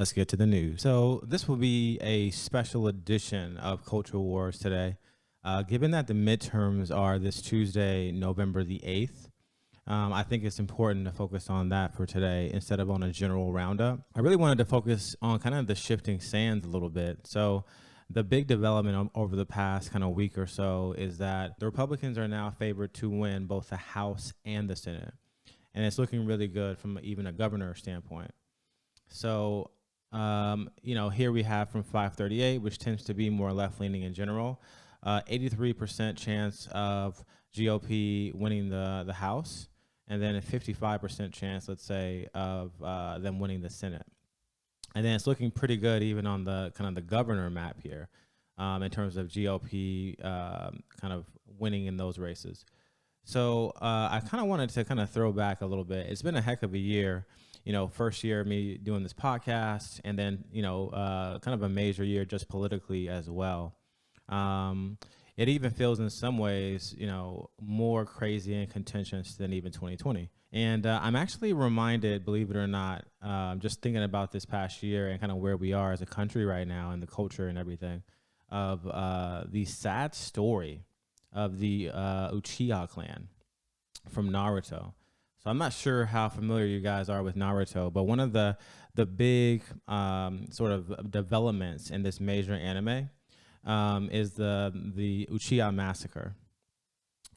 Let's get to the news. So, this will be a special edition of Culture Wars today. Given that the midterms are this Tuesday, November the 8th, I think it's important to focus on that for today instead of on a general roundup. I really wanted to focus on kind of the shifting sands a little bit. So, the big development over the past kind of week or so is that the Republicans are now favored to win both the House and the Senate. And it's looking really good from even a governor standpoint. So, here we have from 538, which tends to be more left leaning in general, 83% chance of GOP winning the House, and then a 55% chance, let's say, of them winning the Senate. And then it's looking pretty good even on the kind of the governor map here in terms of GOP kind of winning in those races. So I kind of wanted to kind of throw back a little bit. It's been a heck of a year. First year of me doing this podcast, and then, kind of a major year just politically as well. It even feels in some ways, more crazy and contentious than even 2020. And I'm actually reminded, believe it or not, just thinking about this past year and kind of where we are as a country right now and the culture and everything, of the sad story of the Uchiha clan from Naruto. So I'm not sure how familiar you guys are with Naruto, but one of the big sort of developments in this major anime is the Uchiha Massacre.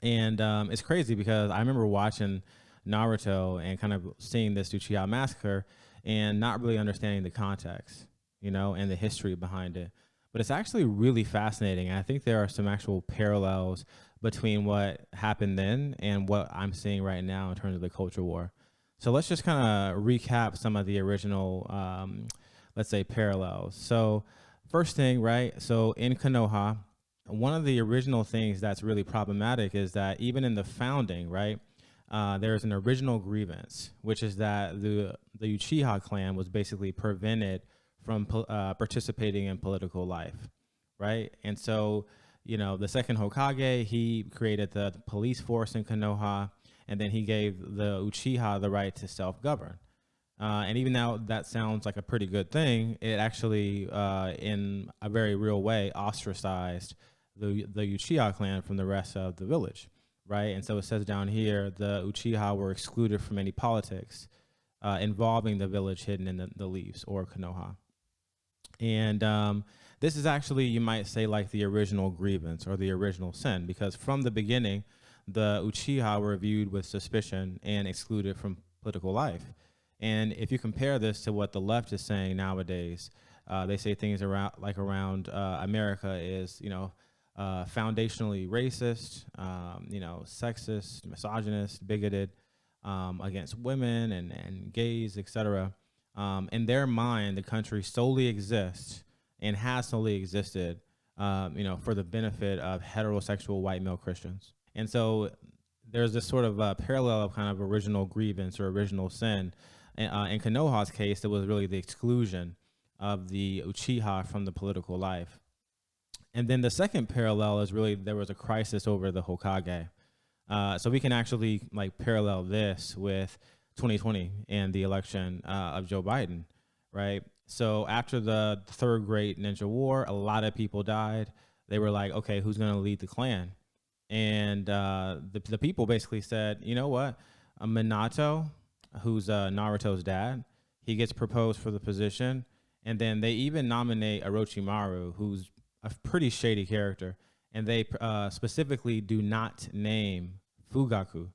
And it's crazy because I remember watching Naruto and kind of seeing this Uchiha Massacre and not really understanding the context, and the history behind it. But it's actually really fascinating. And I think there are some actual parallels between what happened then and what I'm seeing right now in terms of the culture war. So let's just kind of recap some of the original, let's say, parallels. So first thing, right? So in Konoha, one of the original things that's really problematic is that even in the founding, right, there's an original grievance, which is that the Uchiha clan was basically prevented from participating in political life, right? And so, the second Hokage, he created the police force in Konoha, and then he gave the Uchiha the right to self-govern. And even though that sounds like a pretty good thing, it actually, in a very real way, ostracized the Uchiha clan from the rest of the village, right? And so it says down here, the Uchiha were excluded from any politics involving the village hidden in the leaves, or Konoha. And this is actually, you might say, like the original grievance or the original sin, because from the beginning, the Uchiha were viewed with suspicion and excluded from political life. And if you compare this to what the left is saying nowadays, they say things around America is, foundationally racist, sexist, misogynist, bigoted against women and gays, etc. In their mind, the country solely exists and has solely existed, for the benefit of heterosexual white male Christians. And so there's this sort of parallel of kind of original grievance or original sin. In Konoha's case, it was really the exclusion of the Uchiha from the political life. And then the second parallel is really there was a crisis over the Hokage. So we can actually parallel this with 2020 and the election of Joe Biden, right? So after the third great ninja war, a lot of people died. They were like, okay, who's going to lead the clan? And the people basically said, you know what? Minato, who's Naruto's dad, he gets proposed for the position. And then they even nominate Orochimaru, who's a pretty shady character. And they specifically do not name Fugaku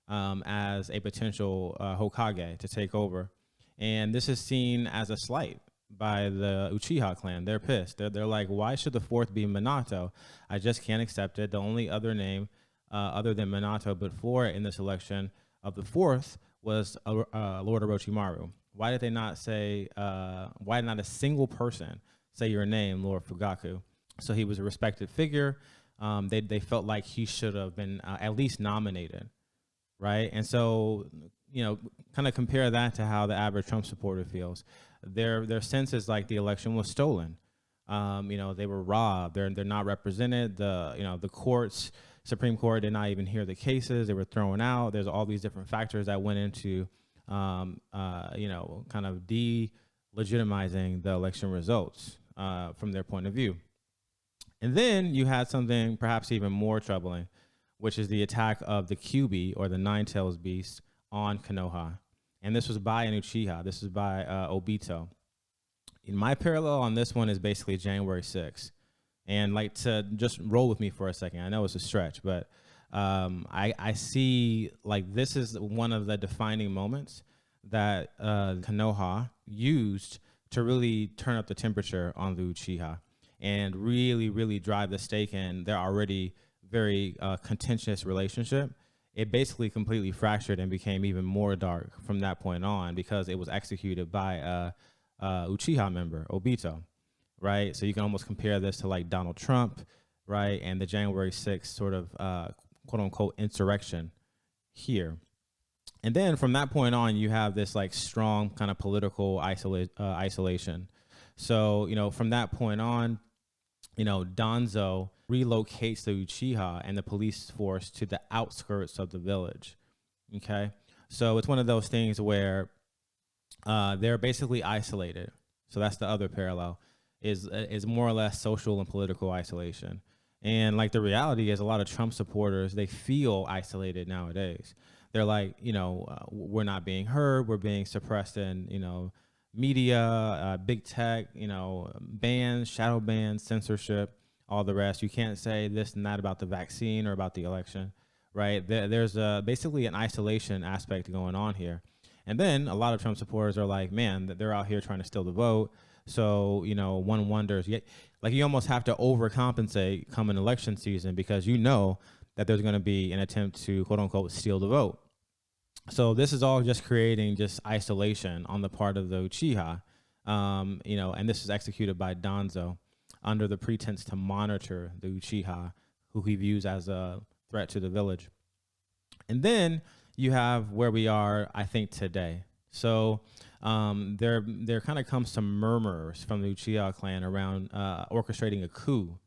as a potential Hokage to take over. And this is seen as a slight by the Uchiha clan. They're pissed. They're like, why should the fourth be Minato? I just can't accept it. The only other name other than Minato before in this election of the fourth was Lord Orochimaru. Why did they not say, why not a single person say your name, Lord Fugaku? So he was a respected figure. They felt like he should have been at least nominated, right? And so, kind of compare that to how the average Trump supporter feels. Their sense is like the election was stolen. They were robbed. They're not represented. The courts, Supreme Court did not even hear the cases. They were thrown out. There's all these different factors that went into, kind of legitimizing the election results from their point of view. And then you had something perhaps even more troubling, which is the attack of the QB, or the Nine-Tails Beast, on Konoha. And this was by an Uchiha. This is by Obito. In my parallel on this one is basically January 6th. And like, to just roll with me for a second, I know it's a stretch, but I see like this is one of the defining moments that Konoha used to really turn up the temperature on the Uchiha and really, really drive the stake in their already very contentious relationship. It basically completely fractured and became even more dark from that point on because it was executed by a Uchiha member, Obito, right? So you can almost compare this to like Donald Trump, right? And the January 6th sort of quote unquote insurrection here. And then from that point on, you have this like strong kind of political isolation. So, from that point on, Danzo relocates the Uchiha and the police force to the outskirts of the village. Okay. So it's one of those things where they're basically isolated. So that's the other parallel is more or less social and political isolation. And like the reality is a lot of Trump supporters, they feel isolated nowadays. They're like, we're not being heard. We're being suppressed in, media, big tech, bans, shadow bans, censorship, all the rest. You can't say this and that about the vaccine or about the election, right? There's basically an isolation aspect going on here. And then a lot of Trump supporters are like, man, they're out here trying to steal the vote. So, one wonders, like you almost have to overcompensate come an election season because that there's going to be an attempt to quote unquote steal the vote. So this is all just creating just isolation on the part of the Uchiha, and this is executed by Danzo under the pretense to monitor the Uchiha, who he views as a threat to the village. And then you have where we are, I think, today. So there kind of comes some murmurs from the Uchiha clan around orchestrating a coup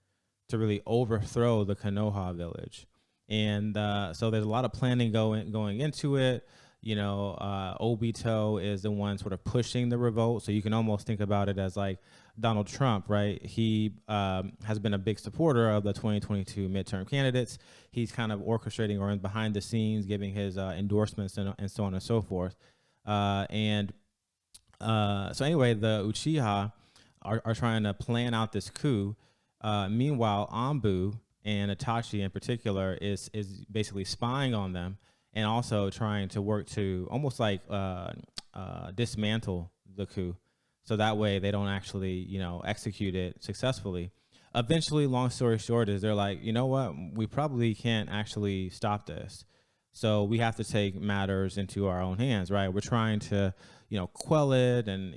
to really overthrow the Konoha village. And so there's a lot of planning going into it. Obito is the one sort of pushing the revolt. So you can almost think about it as like Donald Trump, right? He has been a big supporter of the 2022 midterm candidates. He's kind of orchestrating or behind the scenes, giving his endorsements and so on and so forth. So anyway, the Uchiha are trying to plan out this coup. Meanwhile, Anbu and Itachi in particular is basically spying on them and also trying to work to almost like dismantle the coup. So that way they don't actually, execute it successfully. Eventually, long story short, is they're like, you know what, we probably can't actually stop this. So we have to take matters into our own hands, right? We're trying to, quell it and,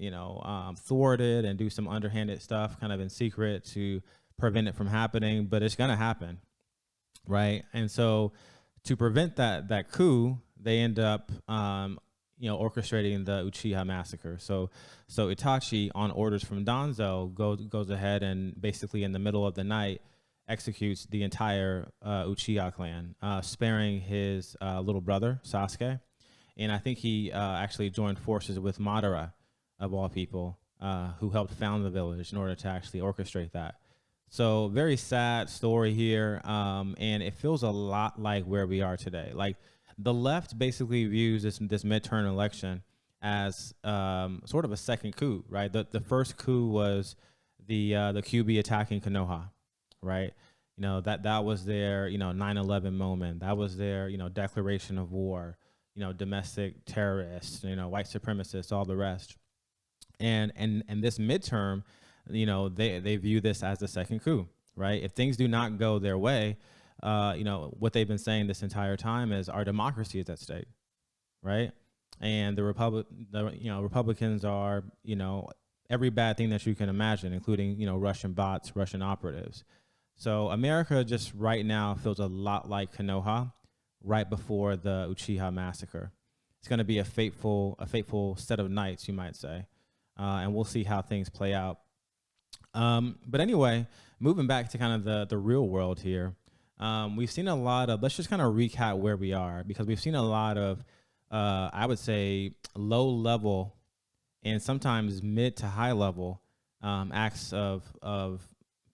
thwart it and do some underhanded stuff kind of in secret to prevent it from happening, but it's going to happen, right? And so to prevent that coup, they end up, orchestrating the Uchiha Massacre. So Itachi, on orders from Danzo, goes ahead and basically in the middle of the night executes the entire Uchiha clan, sparing his little brother, Sasuke. And I think he actually joined forces with Madara, of all people, who helped found the village in order to actually orchestrate that. So very sad story here, and it feels a lot like where we are today. Like the left basically views this midterm election as sort of a second coup, right? The first coup was the QB attacking Konoha, right? That was their 9/11 moment. That was their declaration of war. Domestic terrorists, white supremacists, all the rest. And this midterm, they view this as the second coup, right? If things do not go their way, what they've been saying this entire time is our democracy is at stake, right? And the Republicans are, every bad thing that you can imagine, including, Russian bots, Russian operatives. So America just right now feels a lot like Konoha right before the Uchiha Massacre. It's going to be a fateful set of nights, you might say. And we'll see how things play out. But anyway, moving back to kind of the real world here, we've seen a lot of, let's just kind of recap where we are, because we've seen a lot of, I would say, low level and sometimes mid to high level acts of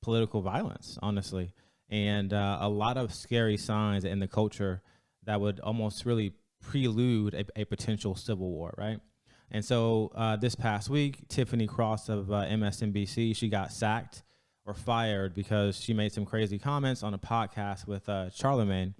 political violence, honestly, and a lot of scary signs in the culture that would almost really prelude a potential civil war, right? And so this past week, Tiffany Cross of MSNBC, she got sacked or fired because she made some crazy comments on a podcast with Charlemagne,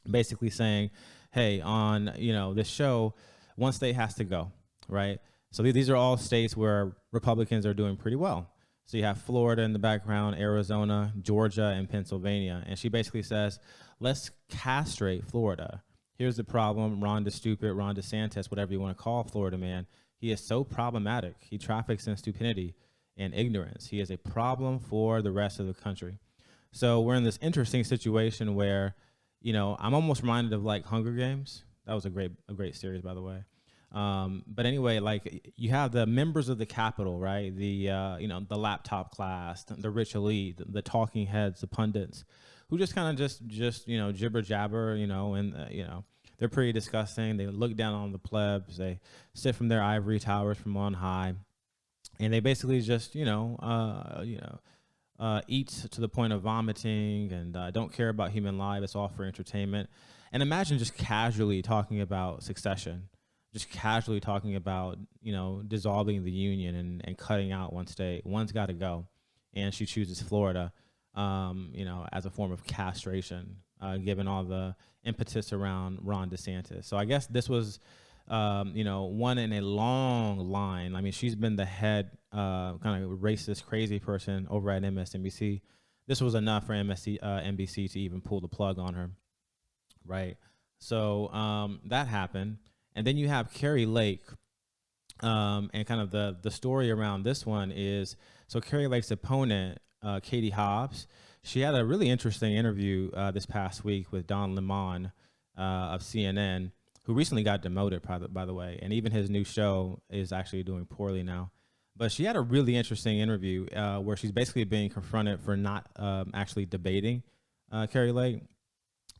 basically saying, "Hey, on this show, one state has to go, right? So these are all states where Republicans are doing pretty well. So you have Florida in the background, Arizona, Georgia, and Pennsylvania." And she basically says, "Let's castrate Florida. Here's the problem: Ron DeStupid, Ron DeSantis, whatever you want to call Florida man, he is so problematic. He traffics in stupidity and ignorance. He is a problem for the rest of the country." So we're in this interesting situation where, I'm almost reminded of like Hunger Games. That was a great series, by the way. But anyway, like you have the members of the Capitol, right? The laptop class, the rich elite, the talking heads, the pundits, who just kind of just jibber jabber, and they're pretty disgusting. They look down on the plebs. They sit from their ivory towers from on high, and they basically just eat to the point of vomiting and don't care about human life. It's all for entertainment. And imagine just casually talking about succession, just casually talking about, dissolving the union and cutting out one state. One's got to go. And she chooses Florida, as a form of castration, given all the impetus around Ron DeSantis. So I guess this was, one in a long line. I mean, she's been the head kind of racist, crazy person over at MSNBC. This was enough for NBC to even pull the plug on her, right? So that happened. And then you have Carrie Lake, and kind of the story around this one is, so Carrie Lake's opponent, Katie Hobbs, she had a really interesting interview this past week with Don Lemon of CNN, who recently got demoted, by the way, and even his new show is actually doing poorly now. But she had a really interesting interview where she's basically being confronted for not actually debating Carrie Lake.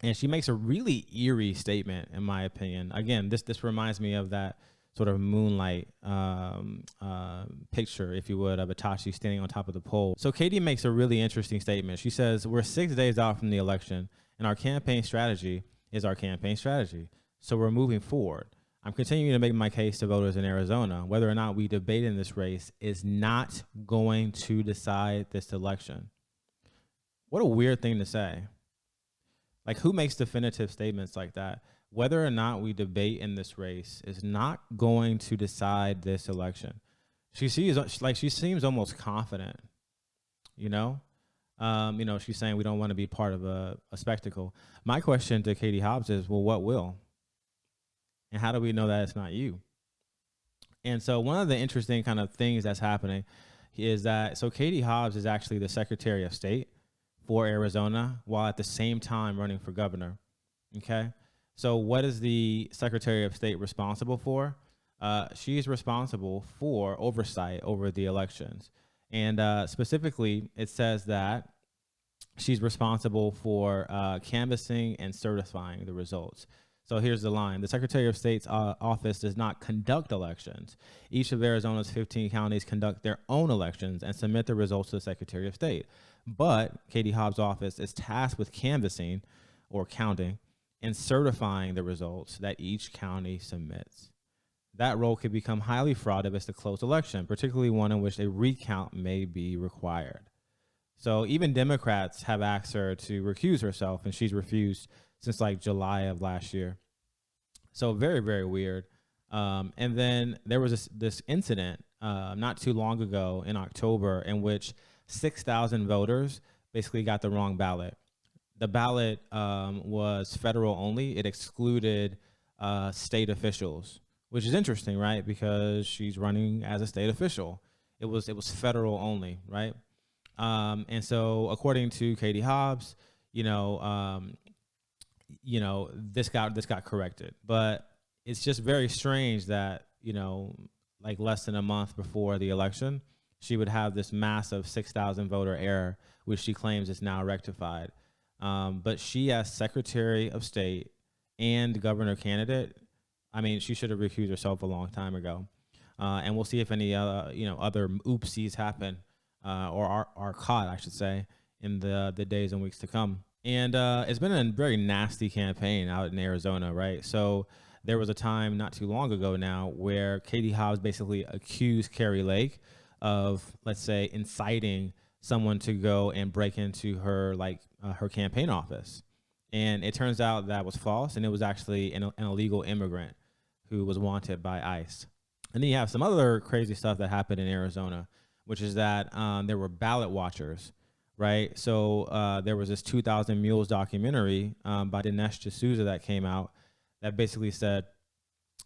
And she makes a really eerie statement, in my opinion. Again, this reminds me of that sort of moonlight picture, if you would, of Itachi standing on top of the pole. So Katie makes a really interesting statement. She says, "We're 6 days out from the election, and our campaign strategy is our campaign strategy. So we're moving forward. I'm continuing to make my case to voters in Arizona. Whether or not we debate in this race is not going to decide this election." What a weird thing to say. Like, who makes definitive statements like that? Whether or not we debate in this race is not going to decide this election. She seems almost confident, she's saying we don't want to be part of a spectacle. My question to Katie Hobbs is, well, what will? And how do we know that it's not you? And so one of the interesting kind of things that's happening is that, so Katie Hobbs is actually the Secretary of State for Arizona, while at the same time running for governor. Okay. So what is the Secretary of State responsible for? She's responsible for oversight over the elections. And specifically, it says that she's responsible for canvassing and certifying the results. So here's the line. The Secretary of State's office does not conduct elections. Each of Arizona's 15 counties conduct their own elections and submit the results to the Secretary of State. But Katie Hobbs' office is tasked with canvassing or counting and certifying the results that each county submits. That role could become highly fraught if it's a close election, particularly one in which a recount may be required. So even Democrats have asked her to recuse herself, and she's refused since like July of last year. So very, very weird. And then there was this incident not too long ago in October in which 6,000 voters basically got the wrong ballot. The ballot was federal only. It excluded state officials, which is interesting, right? Because she's running as a state official. It was federal only, right? And so according to Katie Hobbs, this got corrected. But it's just very strange that, like less than a month before the election, she would have this massive 6,000 voter error, which she claims is now rectified. But she, as Secretary of State and governor candidate, I mean, she should have recused herself a long time ago. and we'll see if any other oopsies happen or are caught, I should say, in the days and weeks to come. And it's been a very nasty campaign out in Arizona, right? So there was a time not too long ago now where Katie Hobbs basically accused Carrie Lake of, let's say, inciting someone to go and break into her her campaign office. And it turns out that was false, and it was actually an illegal immigrant who was wanted by ICE. And then you have some other crazy stuff that happened in Arizona, which is that there were ballot watchers, right? So there was this 2000 Mules documentary by Dinesh D'Souza that came out that basically said,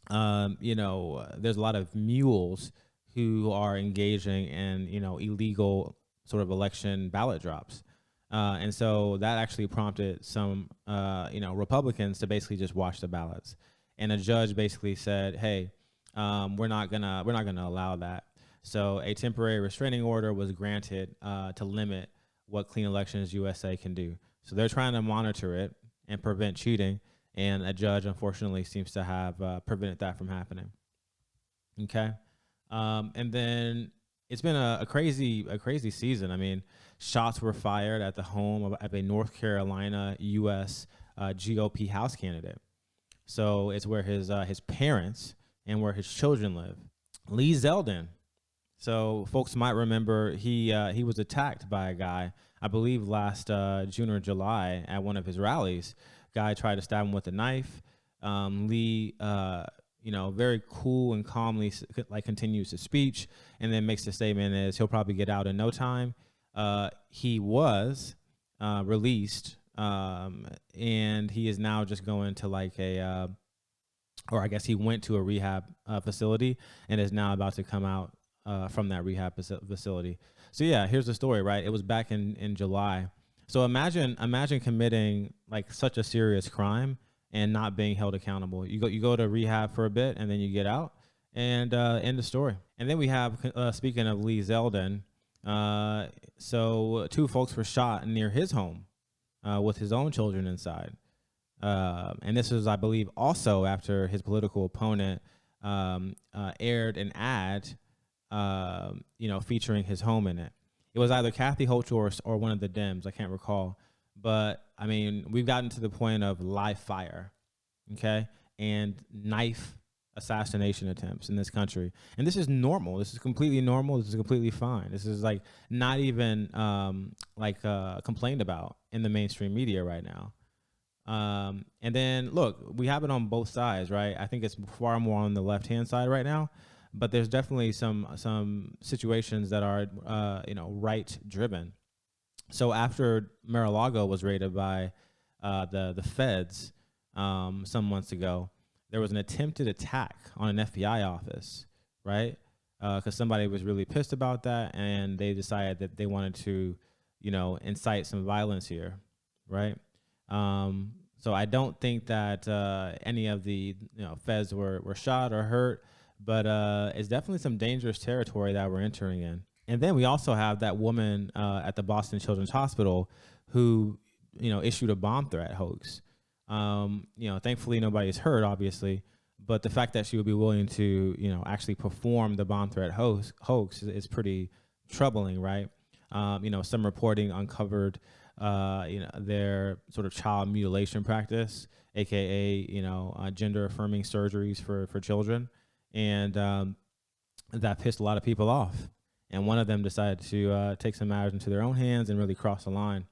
there's a lot of mules who are engaging in, illegal sort of election ballot drops. And so that actually prompted some, Republicans to basically just watch the ballots. And a judge basically said, "Hey, we're not gonna allow that." So a temporary restraining order was granted to limit what Clean Elections USA can do. So they're trying to monitor it and prevent cheating. And a judge, unfortunately, seems to have prevented that from happening. Okay, and then it's been a crazy season. I mean, shots were fired at the home of a North Carolina U.S. GOP House candidate. So it's where his parents and where his children live. Lee Zeldin. So folks might remember he was attacked by a guy, I believe last June or July at one of his rallies. Guy tried to stab him with a knife. Lee, very cool and calmly continues his speech and then makes the statement is he'll probably get out in no time. He was released and he is now just going to or I guess he went to a rehab facility and is now about to come out from that rehab facility. So yeah, here's the story, right? It was back in July. So imagine committing such a serious crime and not being held accountable. You go to rehab for a bit and then you get out and end the story. And then we have, speaking of Lee Zeldin, so two folks were shot near his home with his own children inside. And this was, I believe, also after his political opponent aired an ad, featuring his home in it. It was either Kathy Hochul or one of the Dems. I can't recall. But, I mean, we've gotten to the point of live fire, okay, and knife assassination attempts in this country. And this is normal. This is completely normal. This is completely fine. This is, not even, complained about in the mainstream media right now. And then, look, we have it on both sides, right? I think it's far more on the left-hand side right now. But there's definitely some situations that are, right-driven. So after Mar-a-Lago was raided by the feds some months ago, there was an attempted attack on an FBI office, right? Because somebody was really pissed about that, and they decided that they wanted to, incite some violence here, right? So I don't think that any of the feds were shot or hurt. But it's definitely some dangerous territory that we're entering in. And then we also have that woman at the Boston Children's Hospital who, issued a bomb threat hoax. Thankfully nobody's hurt, obviously. But the fact that she would be willing to, actually perform the bomb threat hoax is pretty troubling, right? Some reporting uncovered, their sort of child mutilation practice, AKA, gender affirming surgeries for children. And that pissed a lot of people off. And one of them decided to take some matters into their own hands and really cross the line.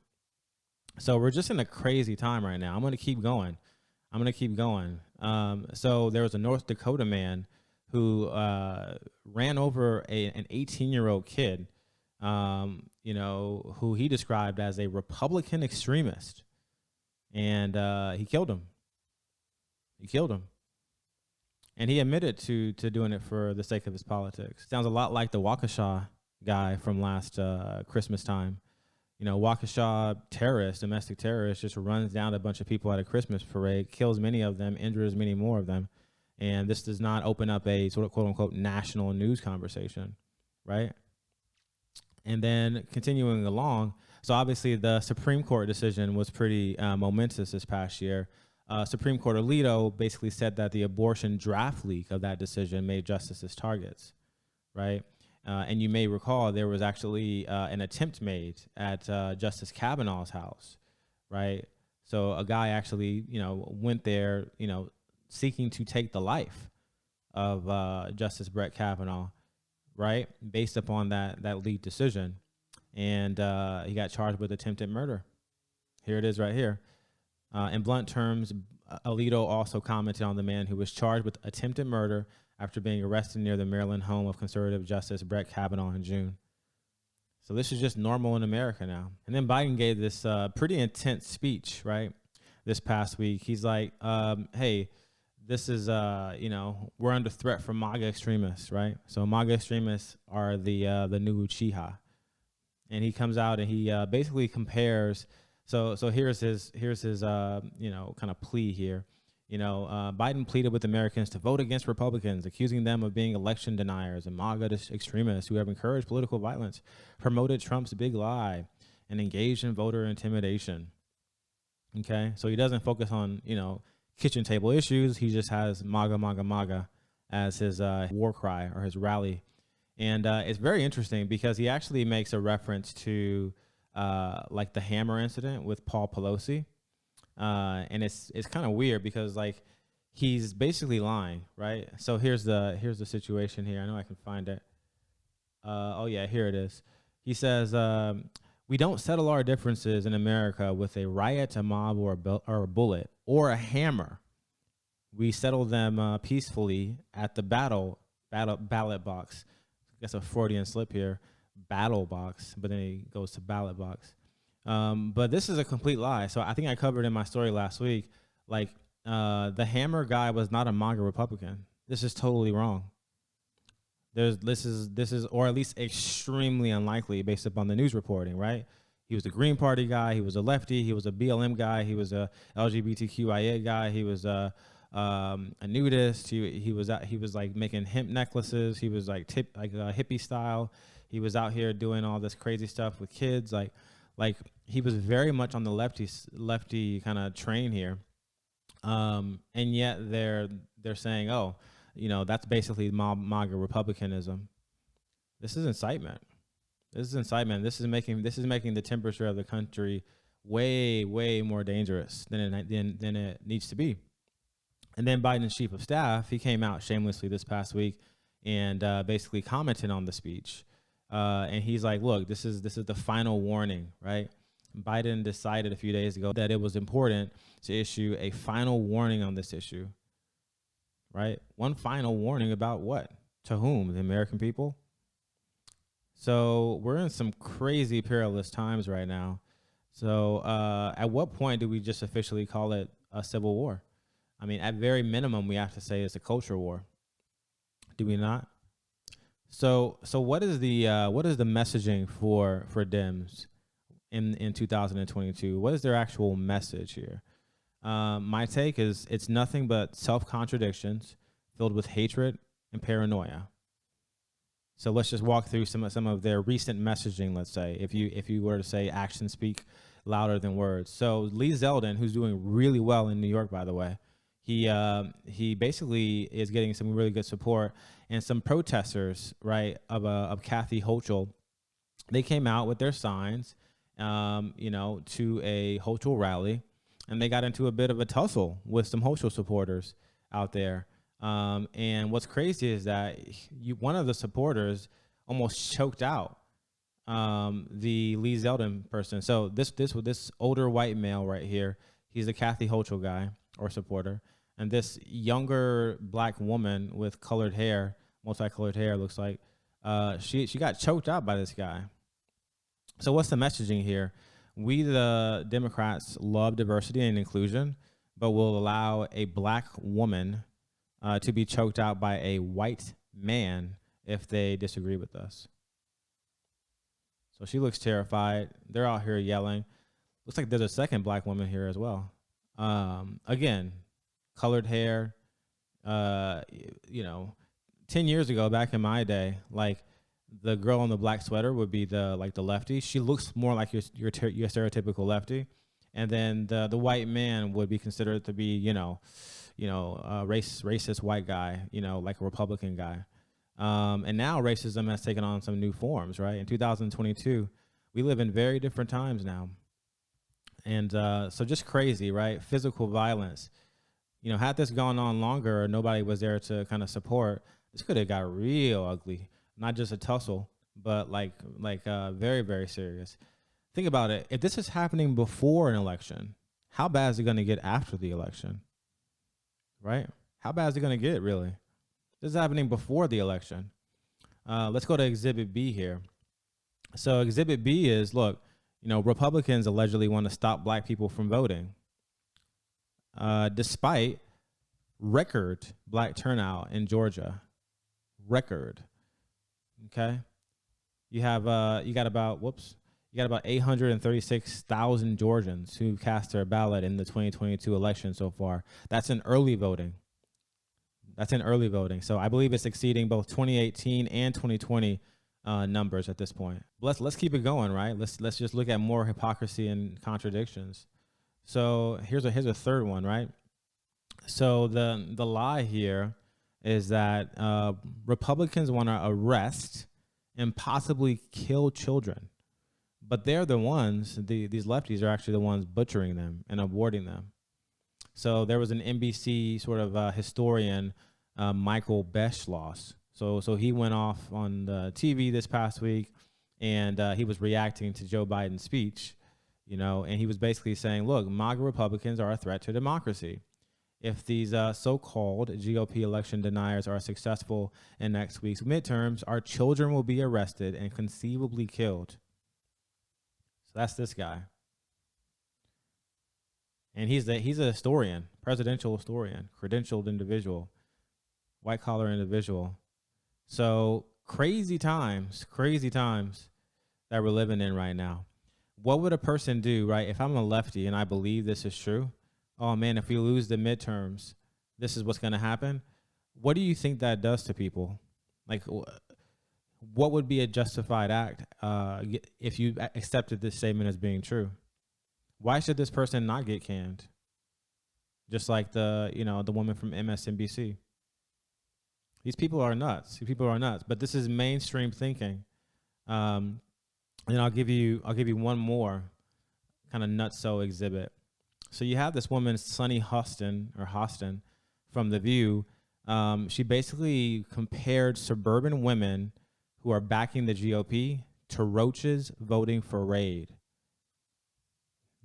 So we're just in a crazy time right now. I'm going to keep going. So there was a North Dakota man who ran over an 18-year-old kid, who he described as a Republican extremist. And he killed him. And he admitted to doing it for the sake of his politics. Sounds a lot like the Waukesha guy from last Christmas time. Waukesha domestic terrorist, just runs down a bunch of people at a Christmas parade, kills many of them, injures many more of them. And this does not open up a sort of quote unquote national news conversation, right? And then continuing along, so obviously the Supreme Court decision was pretty momentous this past year. Supreme Court Alito basically said that the abortion draft leak of that decision made justices targets, right? And you may recall there was actually an attempt made at Justice Kavanaugh's house, right? So a guy actually, went there, seeking to take the life of Justice Brett Kavanaugh, right? Based upon that leaked decision. And he got charged with attempted murder. Here it is right here. In blunt terms, Alito also commented on the man who was charged with attempted murder after being arrested near the Maryland home of conservative Justice Brett Kavanaugh in June. So this is just normal in America now. And then Biden gave this pretty intense speech, right, this past week. He's like, hey, this is, we're under threat from MAGA extremists, right? So MAGA extremists are the new Uchiha. And he comes out and he basically compares. So here's his kind of plea here. Biden pleaded with Americans to vote against Republicans, accusing them of being election deniers and MAGA extremists who have encouraged political violence, promoted Trump's big lie, and engaged in voter intimidation. Okay, so he doesn't focus on kitchen table issues. He just has MAGA, MAGA, MAGA as his war cry or his rally. And it's very interesting because he actually makes a reference to like the hammer incident with Paul Pelosi. And it's kind of weird because like he's basically lying, right? So here's the situation here. I know I can find it. Oh yeah, here it is. He says, we don't settle our differences in America with a riot, a mob, or a bullet, or a hammer. We settle them peacefully at the ballot box. I guess a Freudian slip here, battle box, but then he goes to ballot box. But this is a complete lie. So I think I covered in my story last week, like the hammer guy was not a MAGA Republican. This is totally wrong. This is, or at least extremely unlikely based upon the news reporting, right? He was a Green Party guy. He was a lefty. He was a BLM guy. He was a LGBTQIA guy. He was a nudist. He was like making hemp necklaces. He was like hippie style. He was out here doing all this crazy stuff with kids. Like he was very much on the lefty kind of train here. And yet they're saying, oh, that's basically MAGA Republicanism. This is incitement. This is making the temperature of the country way, way more dangerous than it needs to be. And then Biden's chief of staff, he came out shamelessly this past week and basically commented on the speech. And he's like, look, this is the final warning, right? Biden decided a few days ago that it was important to issue a final warning on this issue, right? One final warning about what? To whom? The American people? So we're in some crazy perilous times right now. So at what point do we just officially call it a civil war? I mean, at very minimum, we have to say it's a culture war. Do we not? So what is the messaging for Dems in 2022? What is their actual message here? My take is it's nothing but self-contradictions filled with hatred and paranoia. So let's just walk through some of their recent messaging. Let's say if you were to say actions speak louder than words. So Lee Zeldin, who's doing really well in New York, by the way, he basically is getting some really good support, and some protesters, right, of Kathy Hochul, they came out with their signs, to a Hochul rally, and they got into a bit of a tussle with some Hochul supporters out there. And what's crazy is that one of the supporters almost choked out the Lee Zeldin person. So this older white male right here, he's a Kathy Hochul guy or supporter. And this younger black woman with colored hair, multicolored hair, looks like, she got choked out by this guy. So what's the messaging here? We, the Democrats, love diversity and inclusion, but will allow a black woman to be choked out by a white man if they disagree with us. So she looks terrified. They're out here yelling. Looks like there's a second black woman here as well. Again, colored hair. 10 years ago, back in my day, like the girl in the black sweater would be the lefty. She looks more like your stereotypical lefty. and then the white man would be considered to be, racist white guy, like a Republican guy. And now racism has taken on some new forms, right? In 2022, we live in very different times now. And so just crazy, right? Physical violence. Had this gone on longer or nobody was there to kind of support, this could have got real ugly. Not just a tussle, but very, very serious. Think about it. If this is happening before an election, how bad is it going to get after the election? Right? How bad is it going to get, really? This is happening before the election. Let's go to Exhibit B here. So Exhibit B is, look, Republicans allegedly want to stop black people from voting, despite record black turnout in Georgia. Record. Okay. You got about 836,000 Georgians who cast their ballot in the 2022 election so far. That's in early voting. So I believe it's exceeding both 2018 and 2020 numbers at this point. Let's keep it going, right? Let's just look at more hypocrisy and contradictions. So here's a third one, right? So the lie here is that Republicans want to arrest and possibly kill children, but they're the ones. These lefties are actually the ones butchering them and aborting them. So there was an NBC sort of historian, Michael Beschloss. So he went off on the TV this past week, and he was reacting to Joe Biden's speech, and he was basically saying, look, MAGA Republicans are a threat to democracy. If these so-called GOP election deniers are successful in next week's midterms, our children will be arrested and conceivably killed. So that's this guy. And he's a historian, presidential historian, credentialed individual, white collar individual. So crazy times that we're living in right now. What would a person do, right? If I'm a lefty and I believe this is true, oh man, if we lose the midterms, this is what's going to happen. What do you think that does to people? Like, what would be a justified act if you accepted this statement as being true? Why should this person not get canned? Just like the woman from MSNBC. These people are nuts. But this is mainstream thinking. And I'll give you one more kind of nutso exhibit. So you have this woman, Sunny Hostin from The View. She basically compared suburban women who are backing the GOP to roaches voting for Raid.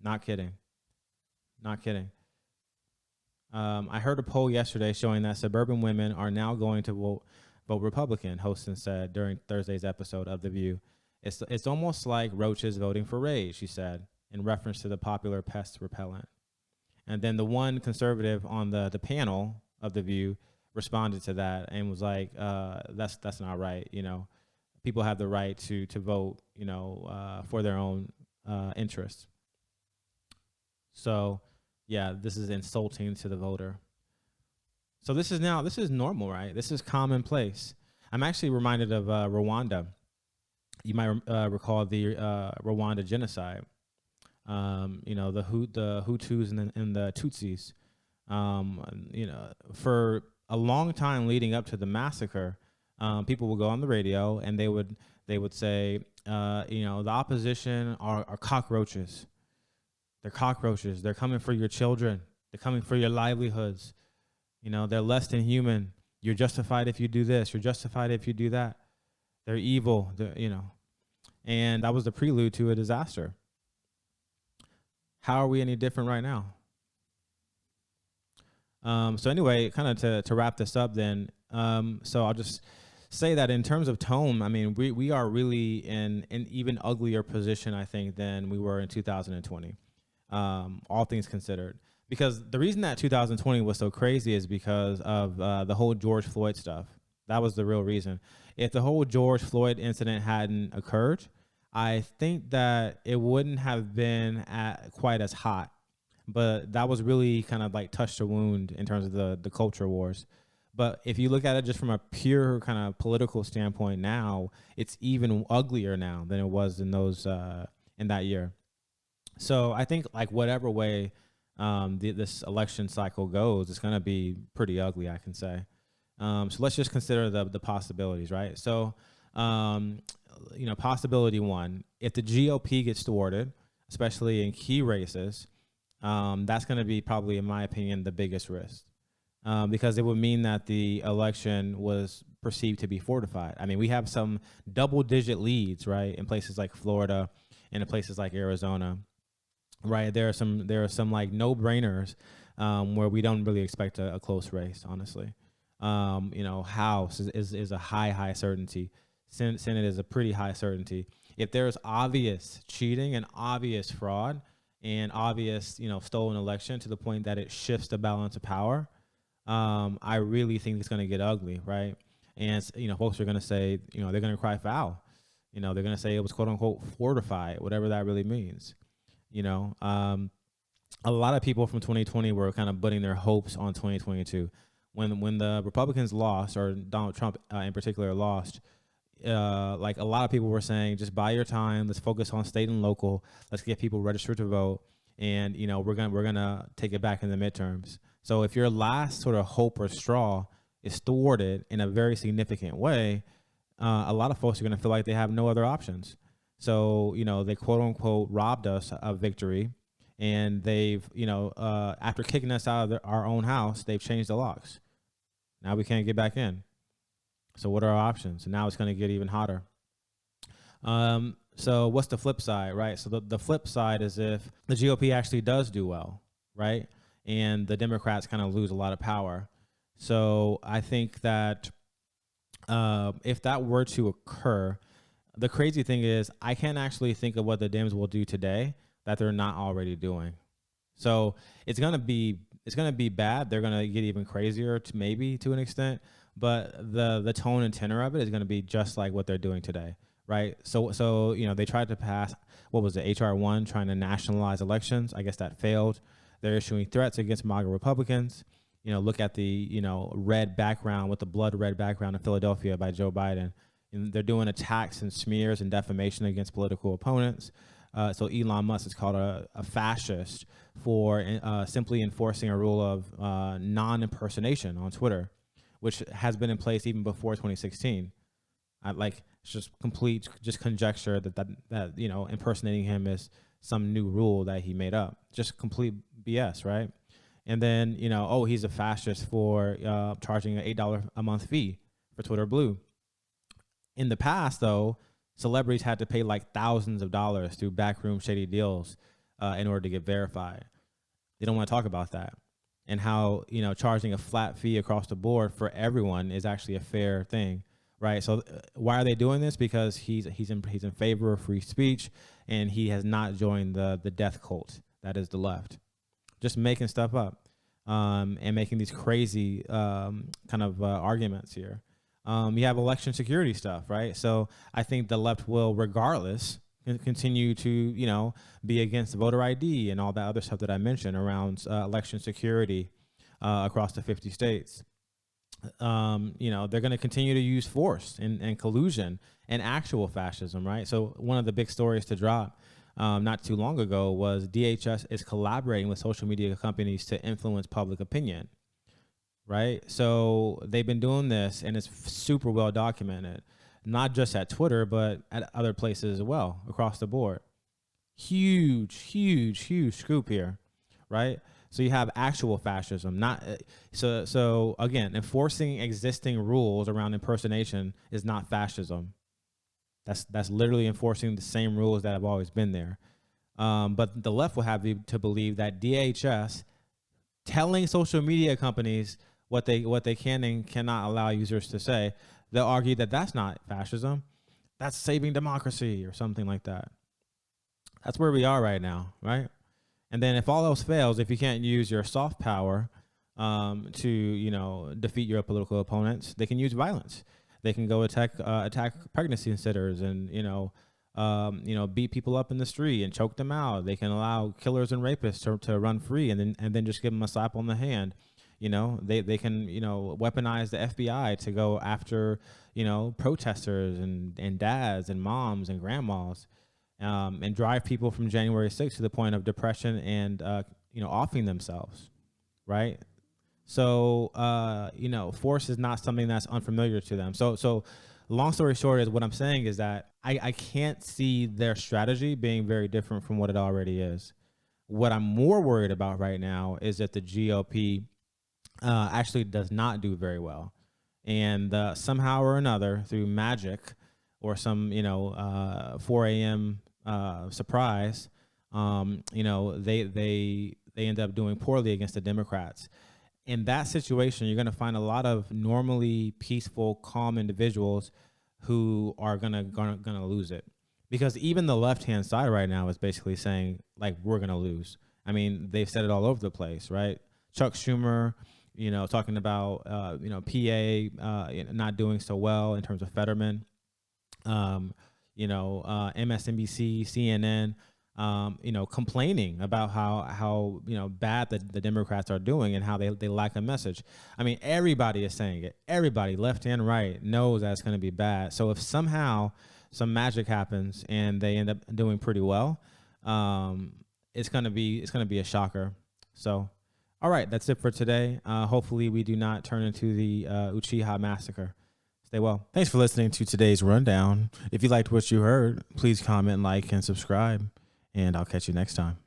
Not kidding. I heard a poll yesterday showing that suburban women are now going to vote Republican, Hostin said during Thursday's episode of The View. It's almost like roaches voting for Raid, she said, in reference to the popular pest repellent. And then the one conservative on the panel of The View responded to that and was like, that's not right. People have the right to vote, for their own interests. So, yeah, this is insulting to the voter. So this is normal, right? This is commonplace. I'm actually reminded of Rwanda. You might recall the Rwanda genocide. The Hutus and the Tutsis. For a long time leading up to the massacre, people would go on the radio and they would say, the opposition are cockroaches. They're cockroaches. They're coming for your children. They're coming for your livelihoods. They're less than human. You're justified if you do this. You're justified if you do that. They're evil. And that was the prelude to a disaster. How are we any different right now? So anyway, kind of to wrap this up then, so I'll just say that in terms of tone, I mean, we are really in an even uglier position, I think, than we were in 2020, all things considered. Because the reason that 2020 was so crazy is because of the whole George Floyd stuff. That was the real reason. If the whole George Floyd incident hadn't occurred, I think that it wouldn't have been quite as hot. But that was really kind of like touched a wound in terms of the culture wars. But if you look at it just from a pure kind of political standpoint now, it's even uglier now than it was in that year. So I think like whatever way this election cycle goes, it's going to be pretty ugly, I can say. So let's just consider the possibilities, right? So, um, possibility one, if the GOP gets thwarted, especially in key races, that's going to be probably, in my opinion, the biggest risk, because it would mean that the election was perceived to be fortified. I mean, we have some double-digit leads, right, in places like Florida and in places like Arizona, right? There are some like no-brainers where we don't really expect a close race, honestly. House is a high certainty. Senate is a pretty high certainty. If there's obvious cheating and obvious fraud and obvious, stolen election to the point that it shifts the balance of power, I really think it's going to get ugly, right? And folks are going to say, they're going to cry foul. They're going to say it was quote unquote fortified, whatever that really means. You know, a lot of people from 2020 were kind of putting their hopes on 2022. When the Republicans lost, or Donald Trump in particular lost, like a lot of people were saying, just buy your time. Let's focus on state and local. Let's get people registered to vote, and we're gonna take it back in the midterms. So if your last sort of hope or straw is thwarted in a very significant way, a lot of folks are gonna feel like they have no other options. So they quote unquote robbed us of victory, and they've after kicking us out of our own house, they've changed the locks. Now we can't get back in. So what are our options? And now it's going to get even hotter. So what's the flip side, right? So the flip side is if the GOP actually does do well, right? And the Democrats kind of lose a lot of power. So I think that if that were to occur, the crazy thing is I can't actually think of what the Dems will do today that they're not already doing. So it's gonna be bad. They're gonna get even crazier to an extent, but the tone and tenor of it is gonna be just like what they're doing today, right? So they tried to pass, what was it, HR1, trying to nationalize elections. I guess that failed. They're issuing threats against MAGA Republicans. Look at the red background, with the blood red background in Philadelphia by Joe Biden. And they're doing attacks and smears and defamation against political opponents. So Elon Musk is called a fascist for simply enforcing a rule of non-impersonation on Twitter, which has been in place even before 2016. It's just complete conjecture that impersonating him is some new rule that he made up. Just complete BS, right? And then he's a fascist for charging an $8 a month fee for Twitter Blue. In the past, though, celebrities had to pay like thousands of dollars through backroom shady deals in order to get verified. They don't want to talk about that, and how charging a flat fee across the board for everyone is actually a fair thing, right? So why are they doing this? Because he's in favor of free speech, and he has not joined the death cult that is the left, just making stuff up and making these crazy kind of arguments here. You have election security stuff, right? So I think the left will, regardless, continue to, be against voter ID and all that other stuff that I mentioned around election security across the 50 states. They're going to continue to use force and collusion and actual fascism, right? So one of the big stories to drop not too long ago was DHS is collaborating with social media companies to influence public opinion. Right? So they've been doing this, and it's super well documented, not just at Twitter, but at other places as well, across the board. Huge scoop here, right? So you have actual fascism, not so again, enforcing existing rules around impersonation is not fascism. That's literally enforcing the same rules that have always been there. But the left will have you to believe that DHS telling social media companies what they can and cannot allow users to say, they'll argue that that's not fascism, that's saving democracy or something like that. That's where we are right now, right? And then if all else fails, if you can't use your soft power to defeat your political opponents, they can use violence. They can go attack pregnancy centers and beat people up in the street and choke them out. They can allow killers and rapists to run free and then just give them a slap on the hand. They can weaponize the FBI to go after protesters and dads and moms and grandmas. and drive people from January 6th to the point of depression and offing themselves, right? So force is not something that's unfamiliar to them. So long story short is what I'm saying is that I can't see their strategy being very different from what it already is. What I'm more worried about right now is that the GOP actually does not do very well. And somehow or another, through magic or some, 4 a.m. Surprise, they end up doing poorly against the Democrats. In that situation, you're going to find a lot of normally peaceful, calm individuals who are gonna lose it, because even the left-hand side right now is basically saying, like, we're gonna lose. I mean, they've said it all over the place, right? Chuck Schumer, talking about PA not doing so well in terms of Fetterman. MSNBC, CNN, complaining about how bad the Democrats are doing and how they lack a message. I mean, everybody is saying it. Everybody, left and right, knows that it's going to be bad. So if somehow some magic happens and they end up doing pretty well, it's gonna be a shocker. So, all right, that's it for today. Hopefully, we do not turn into the Uchiha Massacre. Stay well. Thanks for listening to today's rundown. If you liked what you heard, please comment, like, and subscribe, and I'll catch you next time.